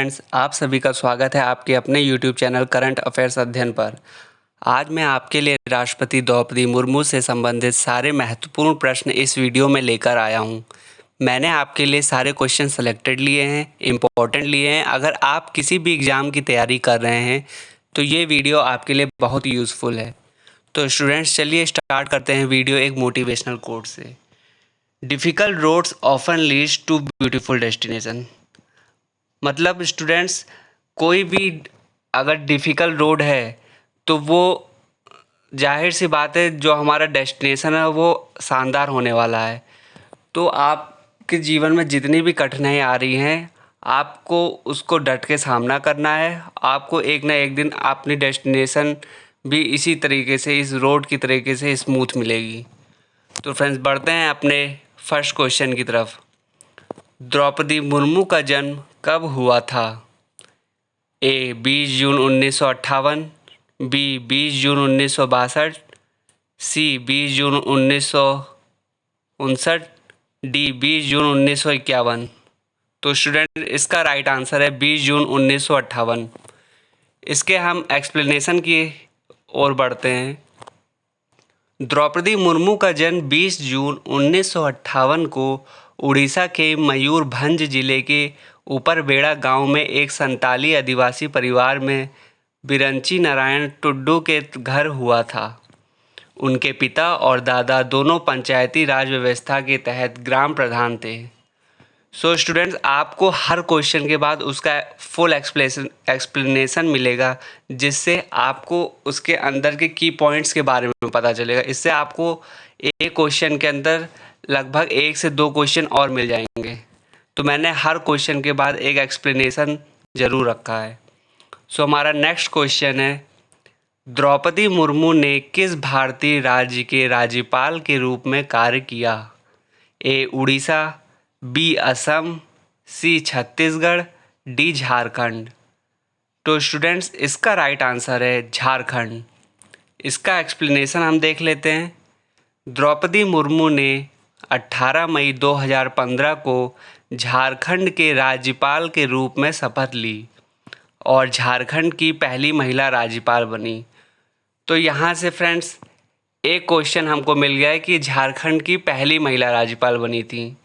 Friends, आप सभी का स्वागत है आपके अपने यूट्यूब चैनल करंट अफेयर्स अध्ययन पर। आज मैं आपके लिए राष्ट्रपति द्रौपदी मुर्मू से संबंधित सारे महत्वपूर्ण प्रश्न इस वीडियो में लेकर आया हूं। मैंने आपके लिए सारे क्वेश्चन सेलेक्टेड लिए हैं, इम्पोर्टेंट लिए हैं। अगर आप किसी भी एग्ज़ाम की तैयारी कर रहे हैं तो ये वीडियो आपके लिए बहुत यूज़फुल है। तो स्टूडेंट्स, चलिए स्टार्ट करते हैं वीडियो एक मोटिवेशनल कोट से। Difficult roads often leads to beautiful destination. मतलब स्टूडेंट्स, कोई भी अगर डिफ़िकल्ट रोड है तो वो जाहिर सी बात है जो हमारा डेस्टिनेशन है वो शानदार होने वाला है। तो आपके जीवन में जितनी भी कठिनाई आ रही हैं, आपको उसको डट के सामना करना है। आपको एक ना एक दिन अपनी डेस्टिनेशन भी इसी तरीके से, इस रोड की तरीके से स्मूथ मिलेगी। तो फ्रेंड्स, बढ़ते हैं अपने फर्स्ट क्वेश्चन की तरफ। द्रौपदी मुर्मू का जन्म कब हुआ था? ए 20 जून 1958, बी 20 जून 1962, सी 20 जून 1959, डी 20 जून 1951। तो स्टूडेंट, इसका राइट आंसर है 20 जून 1958। इसके हम एक्सप्लेनेशन की ओर बढ़ते हैं। द्रौपदी मुर्मू का जन्म 20 जून 1958 को उड़ीसा के मयूरभंज जिले के ऊपरबेड़ा गांव में एक संताली आदिवासी परिवार में बिरंची नारायण टुड्डू के घर हुआ था। उनके पिता और दादा दोनों पंचायती राज व्यवस्था के तहत ग्राम प्रधान थे। सो स्टूडेंट्स, आपको हर क्वेश्चन के बाद उसका फुल एक्सप्लेनेशन मिलेगा, जिससे आपको उसके अंदर के की पॉइंट्स के बारे में पता चलेगा। इससे आपको एक क्वेश्चन के अंदर लगभग 1 से 2 क्वेश्चन और मिल जाएंगे। तो मैंने हर क्वेश्चन के बाद एक एक्सप्लेनेशन ज़रूर रखा है। सो हमारा नेक्स्ट क्वेश्चन है, द्रौपदी मुर्मू ने किस भारतीय राज्य के राज्यपाल के रूप में कार्य किया? ए उड़ीसा, बी असम, सी छत्तीसगढ़, डी झारखंड। तो स्टूडेंट्स, इसका राइट आंसर है झारखंड। इसका एक्सप्लेनेशन हम देख लेते हैं। द्रौपदी मुर्मू ने 18 मई 2015 को झारखंड के राज्यपाल के रूप में शपथ ली और झारखंड की पहली महिला राज्यपाल बनी। तो यहाँ से फ्रेंड्स, एक क्वेश्चन हमको मिल गया है कि झारखंड की पहली महिला राज्यपाल बनी थी।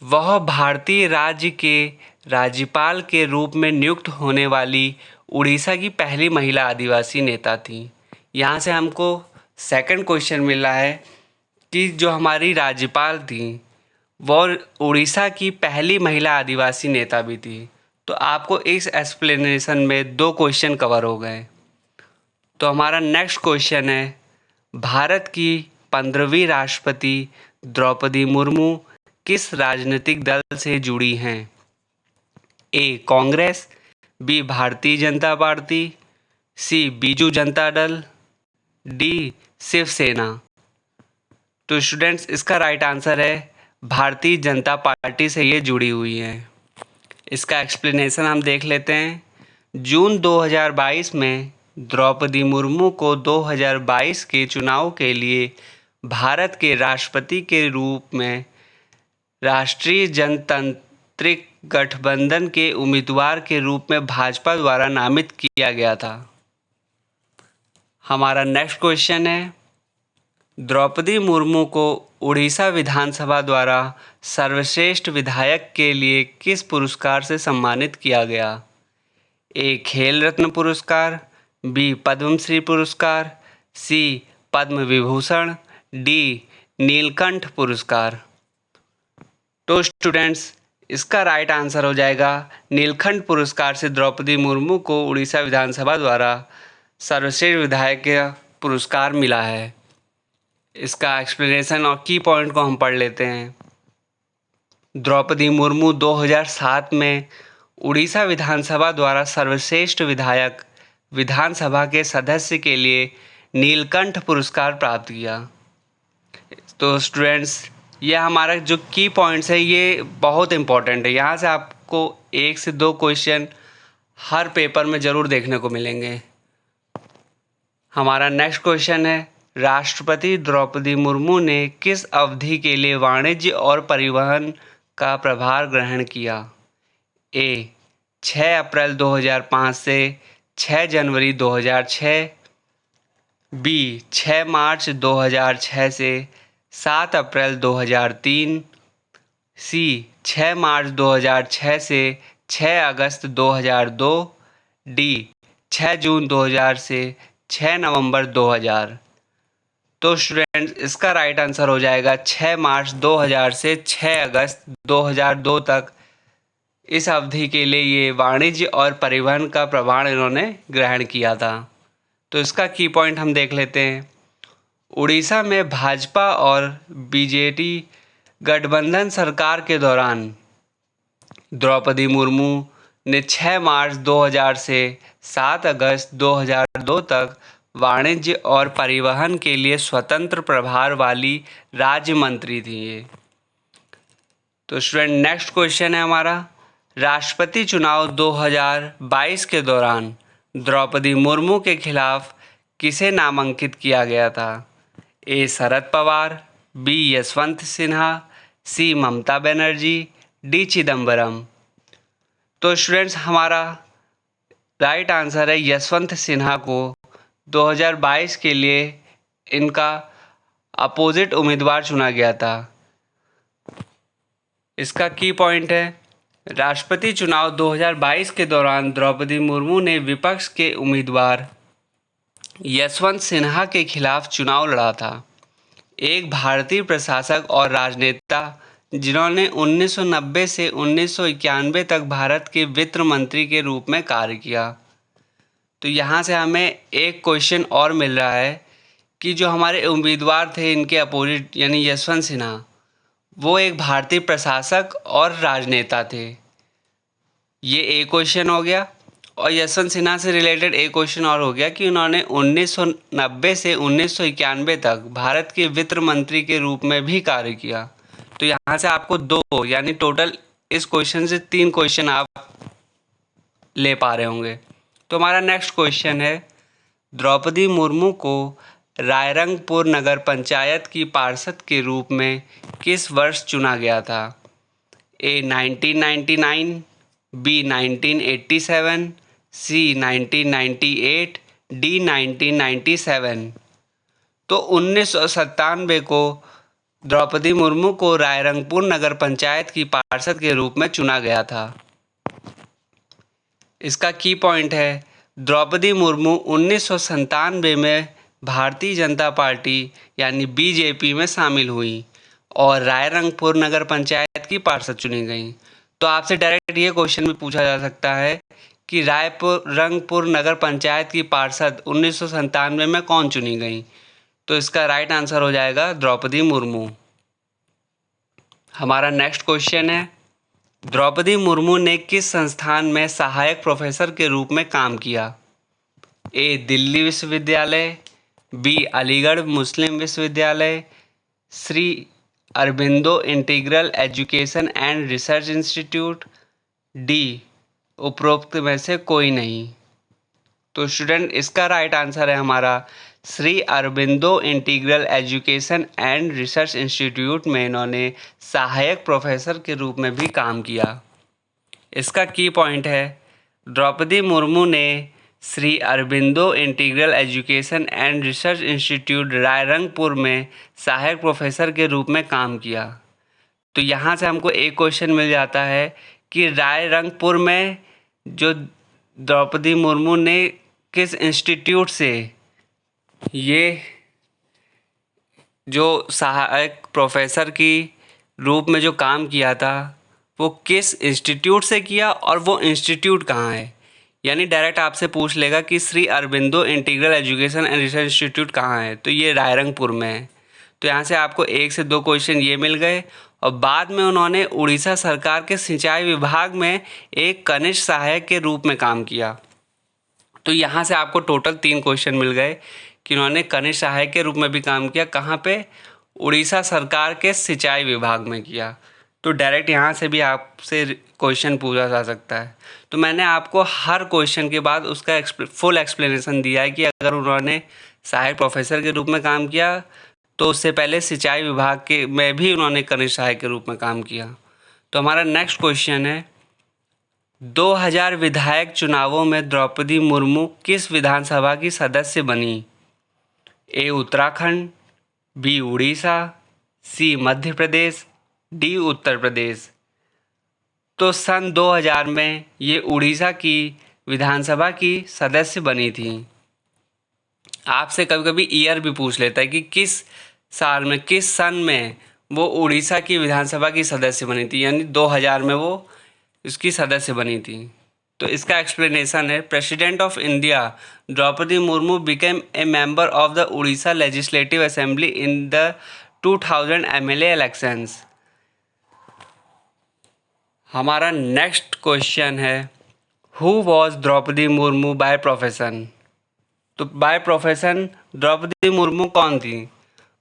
वह भारतीय राज्य के राज्यपाल के रूप में नियुक्त होने वाली उड़ीसा की पहली महिला आदिवासी नेता थी। यहाँ से हमको सेकंड क्वेश्चन मिला है कि जो हमारी राज्यपाल थी वो उड़ीसा की पहली महिला आदिवासी नेता भी थी। तो आपको इस एक्सप्लेनेशन में 2 क्वेश्चन कवर हो गए। तो हमारा नेक्स्ट क्वेश्चन है, भारत की 15वीं राष्ट्रपति द्रौपदी मुर्मू किस राजनीतिक दल से जुड़ी हैं? ए कांग्रेस, बी भारतीय जनता पार्टी, सी बीजू जनता दल, डी शिवसेना। तो स्टूडेंट्स, इसका राइट आंसर है भारतीय जनता पार्टी से ये जुड़ी हुई हैं। इसका एक्सप्लेनेशन हम देख लेते हैं। जून 2022 में द्रौपदी मुर्मू को 2022 के चुनाव के लिए भारत के राष्ट्रपति के रूप में राष्ट्रीय जनतांत्रिक गठबंधन के उम्मीदवार के रूप में भाजपा द्वारा नामित किया गया था। हमारा नेक्स्ट क्वेश्चन है, द्रौपदी मुर्मू को उड़ीसा विधानसभा द्वारा सर्वश्रेष्ठ विधायक के लिए किस पुरस्कार से सम्मानित किया गया? ए खेल रत्न पुरस्कार, बी पद्मश्री पुरस्कार, सी पद्म विभूषण, डी नीलकंठ पुरस्कार। तो स्टूडेंट्स, इसका राइट आंसर हो जाएगा नीलकंठ पुरस्कार से द्रौपदी मुर्मू को उड़ीसा विधानसभा द्वारा सर्वश्रेष्ठ विधायक का पुरस्कार मिला है। इसका एक्सप्लेनेशन और की पॉइंट को हम पढ़ लेते हैं। द्रौपदी मुर्मू 2007 में उड़ीसा विधानसभा द्वारा सर्वश्रेष्ठ विधायक विधानसभा के सदस्य के लिए नीलकंठ पुरस्कार प्राप्त किया। तो स्टूडेंट्स, ये हमारा जो की पॉइंट्स है ये बहुत इंपॉर्टेंट है। यहाँ से आपको 1 से 2 क्वेश्चन हर पेपर में ज़रूर देखने को मिलेंगे। हमारा नेक्स्ट क्वेश्चन है, राष्ट्रपति द्रौपदी मुर्मू ने किस अवधि के लिए वाणिज्य और परिवहन का प्रभार ग्रहण किया? ए 6 अप्रैल 2005 से 6 जनवरी 2006, बी 6 मार्च 2006 से 7 अप्रैल 2003, सी 6 मार्च 2006 से 6 अगस्त 2002, डी 6 जून 2000 से 6 नवंबर 2000। तो स्टूडेंट्स इसका राइट आंसर हो जाएगा 6 मार्च 2000 से 6 अगस्त 2002 तक। इस अवधि के लिए ये वाणिज्य और परिवहन का प्रभार इन्होंने ग्रहण किया था। तो इसका की पॉइंट हम देख लेते हैं। उड़ीसा में भाजपा और बीजेडी गठबंधन सरकार के दौरान द्रौपदी मुर्मू ने 6 मार्च 2000 से 7 अगस्त 2002 तक वाणिज्य और परिवहन के लिए स्वतंत्र प्रभार वाली राज्य मंत्री थी ये। तो स्टूडेंट नेक्स्ट क्वेश्चन है हमारा, राष्ट्रपति चुनाव 2022 के दौरान द्रौपदी मुर्मू के खिलाफ किसे नामांकित किया गया था? ए शरद पवार, बी यशवंत सिन्हा, सी ममता बनर्जी, डी चिदम्बरम। तो स्टूडेंट्स हमारा राइट आंसर है यशवंत सिन्हा को 2022 के लिए इनका अपोजिट उम्मीदवार चुना गया था। इसका की पॉइंट है, राष्ट्रपति चुनाव 2022 के दौरान द्रौपदी मुर्मू ने विपक्ष के उम्मीदवार यशवंत सिन्हा के खिलाफ चुनाव लड़ा था। एक भारतीय प्रशासक और राजनेता जिन्होंने 1990 से 1991 तक भारत के वित्त मंत्री के रूप में कार्य किया। तो यहाँ से हमें एक क्वेश्चन और मिल रहा है कि जो हमारे उम्मीदवार थे इनके अपोजिट यानी यशवंत सिन्हा, वो एक भारतीय प्रशासक और राजनेता थे। ये एक क्वेश्चन हो गया। और यशवंत सिन्हा से रिलेटेड एक क्वेश्चन और हो गया कि उन्होंने 1990 से 1991 तक भारत के वित्त मंत्री के रूप में भी कार्य किया। तो यहाँ से आपको 2 यानी टोटल इस क्वेश्चन से 3 क्वेश्चन आप ले पा रहे होंगे। तो हमारा नेक्स्ट क्वेश्चन है, द्रौपदी मुर्मू को रायरंगपुर नगर पंचायत की पार्षद के रूप में किस वर्ष चुना गया था? ए 1999, बी 1987, सी 1998, डी 1997। तो 1997 को द्रौपदी मुर्मू को रायरंगपुर नगर पंचायत की पार्षद के रूप में चुना गया था। इसका की पॉइंट है, द्रौपदी मुर्मू 1997 में भारतीय जनता पार्टी यानी बीजेपी में शामिल हुई और रायरंगपुर नगर पंचायत की पार्षद चुनी गई। तो आपसे डायरेक्ट ये क्वेश्चन भी पूछा जा सकता है कि रायरंगपुर नगर पंचायत की पार्षद 1997 में कौन चुनी गई? तो इसका राइट आंसर हो जाएगा द्रौपदी मुर्मू। हमारा नेक्स्ट क्वेश्चन है, द्रौपदी मुर्मू ने किस संस्थान में सहायक प्रोफेसर के रूप में काम किया? ए दिल्ली विश्वविद्यालय, बी अलीगढ़ मुस्लिम विश्वविद्यालय, Shri Aurobindo integral education and research institute, D उपरोक्त में से कोई नहीं। तो स्टूडेंट इसका राइट आंसर है हमारा Shri Aurobindo integral education and research institute में इन्होंने सहायक प्रोफेसर के रूप में भी काम किया। इसका की पॉइंट है, द्रौपदी मुर्मू ने Shri Aurobindo integral education and research institute Rairangpur में सहायक प्रोफेसर के रूप में काम किया। तो यहाँ से हमको एक क्वेश्चन मिल जाता है कि रायरंगपुर में जो द्रौपदी मुर्मू ने किस इंस्टीट्यूट से ये जो सहायक प्रोफेसर की रूप में जो काम किया था वो किस इंस्टीट्यूट से किया और वो इंस्टीट्यूट कहाँ है। यानी डायरेक्ट आपसे पूछ लेगा कि Shri Aurobindo integral education and research institute कहाँ है, तो ये रायरंगपुर में है। तो यहाँ से आपको 1 से 2 क्वेश्चन ये मिल गए। और बाद में उन्होंने उड़ीसा सरकार के सिंचाई विभाग में एक कनिष्ठ सहायक के रूप में काम किया। तो यहाँ से आपको टोटल 3 क्वेश्चन मिल गए कि उन्होंने कनिष्ठ सहायक के रूप में भी काम किया। कहाँ पे? उड़ीसा सरकार के सिंचाई विभाग में किया। तो डायरेक्ट यहाँ से भी आपसे क्वेश्चन पूछा जा सकता है। तो मैंने आपको हर क्वेश्चन के बाद उसका फुल एक्सप्लेनेशन दिया है कि अगर उन्होंने सहायक प्रोफेसर के रूप में काम किया तो उससे पहले सिंचाई विभाग के में भी उन्होंने कनिष्ठ सहायक के रूप में काम किया। तो हमारा नेक्स्ट क्वेश्चन है, 2000 विधायक चुनावों में द्रौपदी मुर्मू किस विधानसभा की सदस्य बनी? ए उत्तराखंड, बी उड़ीसा, सी मध्य प्रदेश, डी उत्तर प्रदेश। तो सन 2000 में ये उड़ीसा की विधानसभा की सदस्य बनी थी। आपसे कभी कभी ईयर भी पूछ लेता है कि किस साल में, किस सन में वो उड़ीसा की विधानसभा की सदस्य बनी थी, यानी 2000 में वो इसकी सदस्य बनी थी। तो इसका एक्सप्लेनेशन है, president of India Droupadi Murmu became a member of the Orissa legislative assembly in the 2000 MLA elections. हमारा नेक्स्ट क्वेश्चन है, who was Droupadi Murmu by profession? तो बाय प्रोफेशन द्रौपदी मुर्मू कौन थी?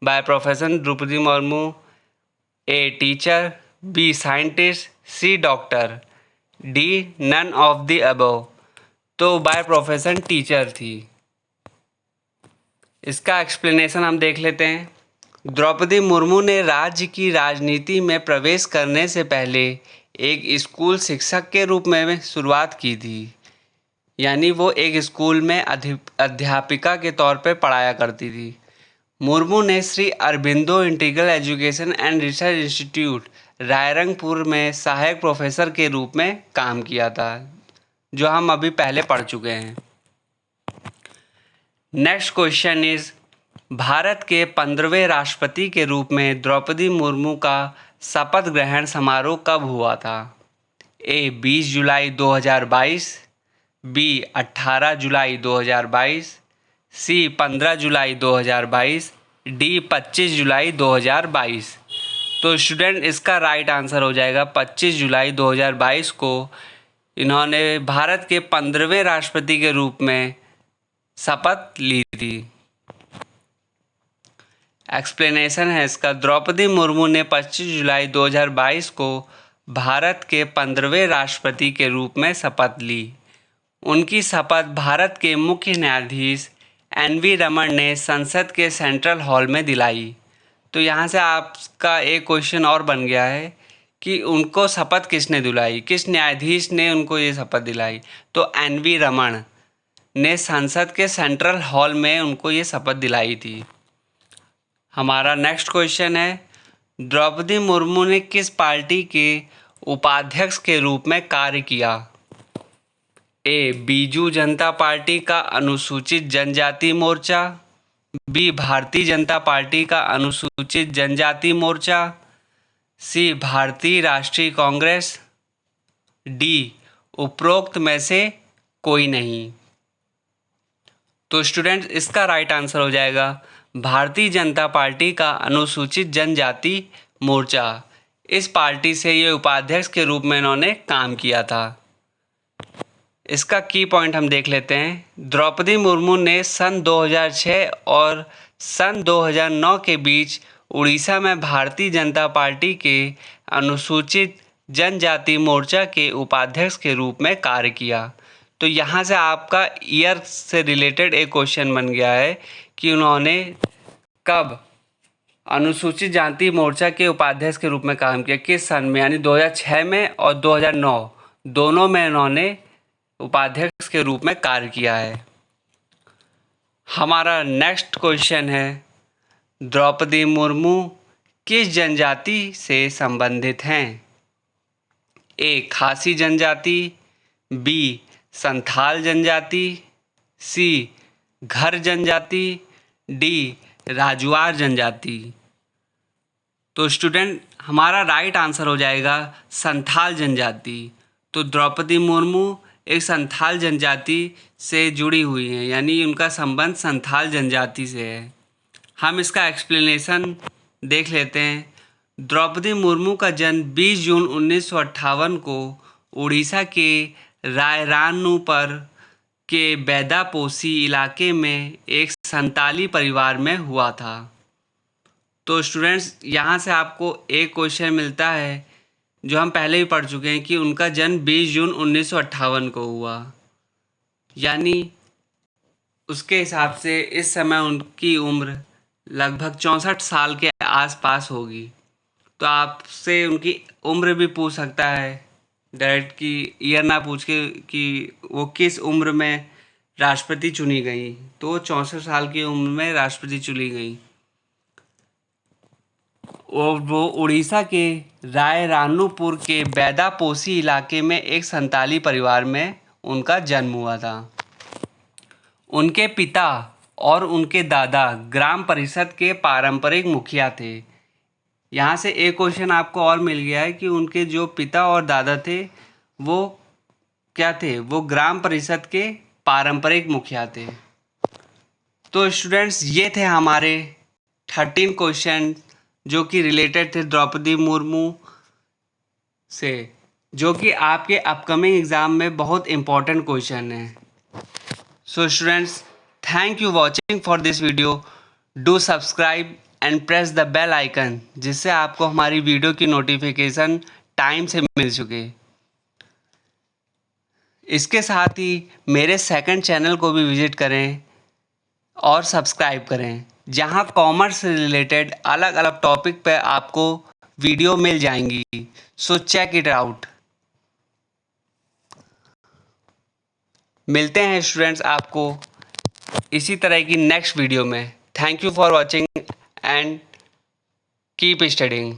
By profession Droupadi Murmu A teacher, B scientist, C doctor, D none of the above. तो by profession teacher थी। इसका explanation हम देख लेते हैं। द्रौपदी मुर्मू ने राज्य की राजनीति में प्रवेश करने से पहले एक स्कूल शिक्षक के रूप में शुरुआत की थी, यानी वो एक स्कूल में अध्यापिका के तौर पर पढ़ाया करती थी। मुर्मू ने Shri Aurobindo integral education and research institute Rairangpur में सहायक प्रोफेसर के रूप में काम किया था, जो हम अभी पहले पढ़ चुके हैं। नेक्स्ट क्वेश्चन इज, भारत के 15वें राष्ट्रपति के रूप में द्रौपदी मुर्मू का शपथ ग्रहण समारोह कब हुआ था? ए 20 जुलाई 2022, बी 18 जुलाई 2022, सी 15 जुलाई 2022, डी 25 जुलाई 2022। तो स्टूडेंट इसका राइट आंसर हो जाएगा 25 जुलाई 2022 को इन्होंने भारत के 15वें राष्ट्रपति के रूप में शपथ ली थी। एक्सप्लेनेशन है इसका, द्रौपदी मुर्मू ने 25 जुलाई 2022 को भारत के 15वें राष्ट्रपति के रूप में शपथ ली। उनकी शपथ भारत के मुख्य न्यायाधीश एन.वी. रमन ने संसद के सेंट्रल हॉल में दिलाई। तो यहाँ से आपका एक क्वेश्चन और बन गया है कि उनको शपथ किसने दिलाई, किस न्यायाधीश ने उनको ये शपथ दिलाई? तो एन.वी. रमन ने संसद के सेंट्रल हॉल में उनको ये शपथ दिलाई थी। हमारा नेक्स्ट क्वेश्चन है, द्रौपदी मुर्मू ने किस पार्टी के उपाध्यक्ष के रूप में कार्य किया? ए बीजू जनता पार्टी का अनुसूचित जनजाति मोर्चा, बी भारतीय जनता पार्टी का अनुसूचित जनजाति मोर्चा, सी भारतीय राष्ट्रीय कांग्रेस, डी उपरोक्त में से कोई नहीं। तो स्टूडेंट इसका राइट आंसर हो जाएगा भारतीय जनता पार्टी का अनुसूचित जनजाति मोर्चा। इस पार्टी से ये उपाध्यक्ष के रूप में इन्होंने काम किया था। इसका की पॉइंट हम देख लेते हैं। द्रौपदी मुर्मू ने सन 2006 और सन 2009 के बीच उड़ीसा में भारतीय जनता पार्टी के अनुसूचित जनजाति मोर्चा के उपाध्यक्ष के रूप में कार्य किया। तो यहाँ से आपका ईयर से रिलेटेड एक क्वेश्चन बन गया है कि उन्होंने कब अनुसूचित जाति मोर्चा के उपाध्यक्ष के रूप में काम किया, किस सन में, यानी 2006 में और 2009 दोनों में इन्होंने उपाध्यक्ष के रूप में कार्य किया है। हमारा नेक्स्ट क्वेश्चन है, द्रौपदी मुर्मू किस जनजाति से संबंधित हैं? ए खासी जनजाति, बी संथाल जनजाति, सी घर जनजाति, डी राजवार जनजाति। तो स्टूडेंट हमारा राइट आंसर हो जाएगा संथाल जनजाति। तो द्रौपदी मुर्मू एक संथाल जनजाति से जुड़ी हुई हैं, यानी उनका संबंध संथाल जनजाति से है। हम इसका एक्सप्लेनेशन देख लेते हैं। द्रौपदी मुर्मू का जन्म 20 जून 1958 को उड़ीसा के रायरानपुर के बैदापोसी इलाके में एक संताली परिवार में हुआ था। तो स्टूडेंट्स यहाँ से आपको एक क्वेश्चन मिलता है जो हम पहले ही पढ़ चुके हैं कि उनका जन्म 20 जून 1958 को हुआ, यानी उसके हिसाब से इस समय उनकी उम्र लगभग 64 साल के आसपास होगी। तो आपसे उनकी उम्र भी पूछ सकता है डायरेक्ट कि ईयर ना पूछ के कि वो किस उम्र में राष्ट्रपति चुनी गई, तो 64 साल की उम्र में राष्ट्रपति चुनी गई। और वो उड़ीसा के रायरानुपुर के बैदापोसी इलाके में एक संताली परिवार में उनका जन्म हुआ था। उनके पिता और उनके दादा ग्राम परिषद के पारंपरिक मुखिया थे। यहाँ से एक क्वेश्चन आपको और मिल गया है कि उनके जो पिता और दादा थे वो क्या थे, वो ग्राम परिषद के पारंपरिक मुखिया थे। तो स्टूडेंट्स ये थे हमारे 13 क्वेश्चन जो कि रिलेटेड थे द्रौपदी मुर्मू से, जो कि आपके अपकमिंग एग्ज़ाम में बहुत इम्पोर्टेंट क्वेश्चन है। So students, thank you watching for this video. Do subscribe and press the bell icon जिससे आपको हमारी वीडियो की नोटिफिकेशन टाइम से मिल सके। इसके साथ ही मेरे सेकंड चैनल को भी विजिट करें और सब्सक्राइब करें, जहां कॉमर्स से रिलेटेड अलग अलग टॉपिक पे आपको वीडियो मिल जाएंगी। So check it out. मिलते हैं स्टूडेंट्स आपको इसी तरह की नेक्स्ट वीडियो में। Thank you for watching and keep studying.